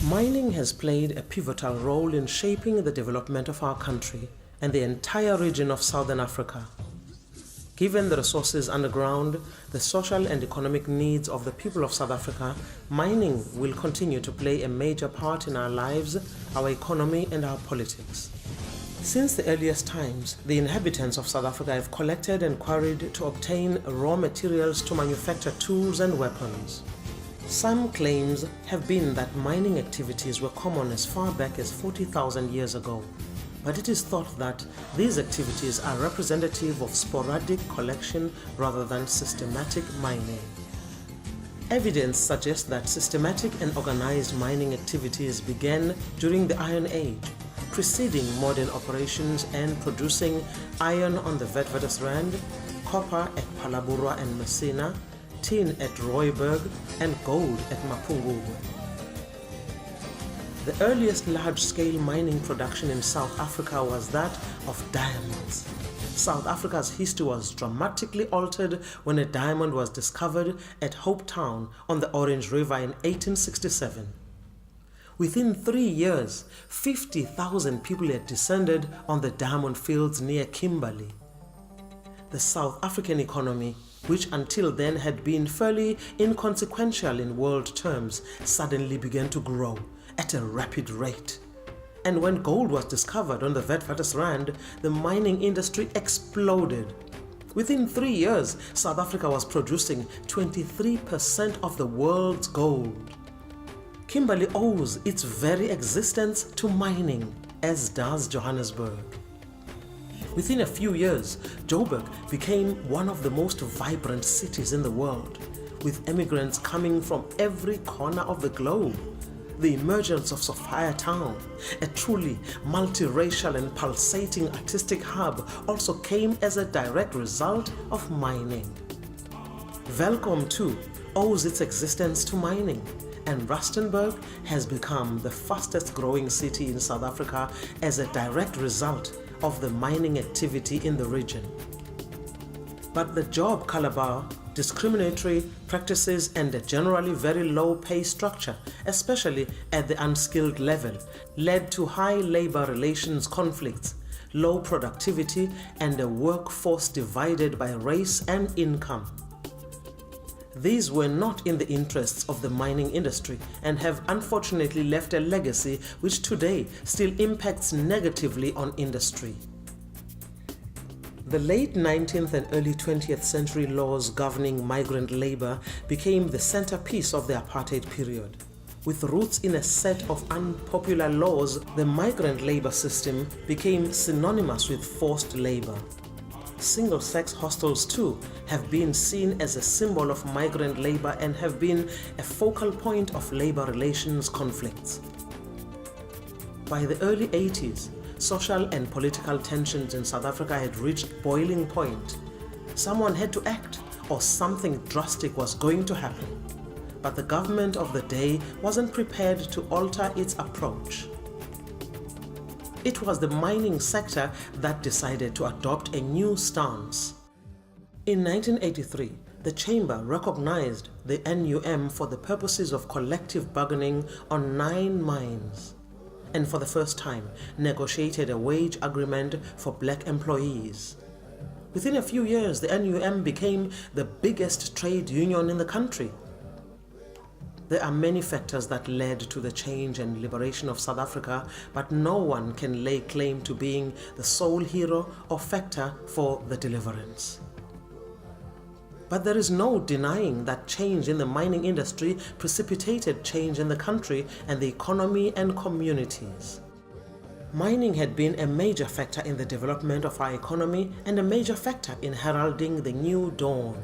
Mining has played a pivotal role in shaping the development of our country and the entire region of Southern Africa. Given the resources underground, the social and economic needs of the people of South Africa, mining will continue to play a major part in our lives, our economy and our politics. Since the earliest times, the inhabitants of South Africa have collected and quarried to obtain raw materials to manufacture tools and weapons. Some claims have been that mining activities were common as far back as 40,000 years ago, but it is thought that these activities are representative of sporadic collection rather than systematic mining. Evidence suggests that systematic and organized mining activities began during the Iron Age, preceding modern operations and producing iron on the Witwatersrand, copper at Phalaborwa and Messina, tin at Rooiberg and gold at Mapungubwe. The earliest large-scale mining production in South Africa was that of diamonds. South Africa's history was dramatically altered when a diamond was discovered at Hope Town on the Orange River in 1867. Within 3 years, 50,000 people had descended on the diamond fields near Kimberley. The South African economy, which until then had been fairly inconsequential in world terms, suddenly began to grow at a rapid rate. And when gold was discovered on the Witwatersrand, the mining industry exploded. Within 3 years, South Africa was producing 23% of the world's gold. Kimberley owes its very existence to mining, as does Johannesburg. Within a few years, Joburg became one of the most vibrant cities in the world, with immigrants coming from every corner of the globe. The emergence of Sophia Town, a truly multiracial and pulsating artistic hub, also came as a direct result of mining. Welkom too owes its existence to mining, and Rustenburg has become the fastest growing city in South Africa as a direct result of the mining activity in the region. But the job caliber, discriminatory practices and a generally very low pay structure, especially at the unskilled level, led to high labor relations conflicts, low productivity and a workforce divided by race and income. These were not in the interests of the mining industry and have unfortunately left a legacy which today still impacts negatively on industry. The late 19th and early 20th century laws governing migrant labor became the centerpiece of the apartheid period. With roots in a set of unpopular laws, the migrant labor system became synonymous with forced labor. Single-sex hostels too have been seen as a symbol of migrant labor and have been a focal point of labor relations conflicts. By the early 80s, social and political tensions in South Africa had reached boiling point. Someone had to act or something drastic was going to happen. But the government of the day wasn't prepared to alter its approach. It was the mining sector that decided to adopt a new stance. In 1983, the Chamber recognized the NUM for the purposes of collective bargaining on 9 mines, and for the first time negotiated a wage agreement for black employees. Within a few years, the NUM became the biggest trade union in the country. There are many factors that led to the change and liberation of South Africa, but no one can lay claim to being the sole hero or factor for the deliverance. But there is no denying that change in the mining industry precipitated change in the country and the economy and communities. Mining had been a major factor in the development of our economy and a major factor in heralding the new dawn.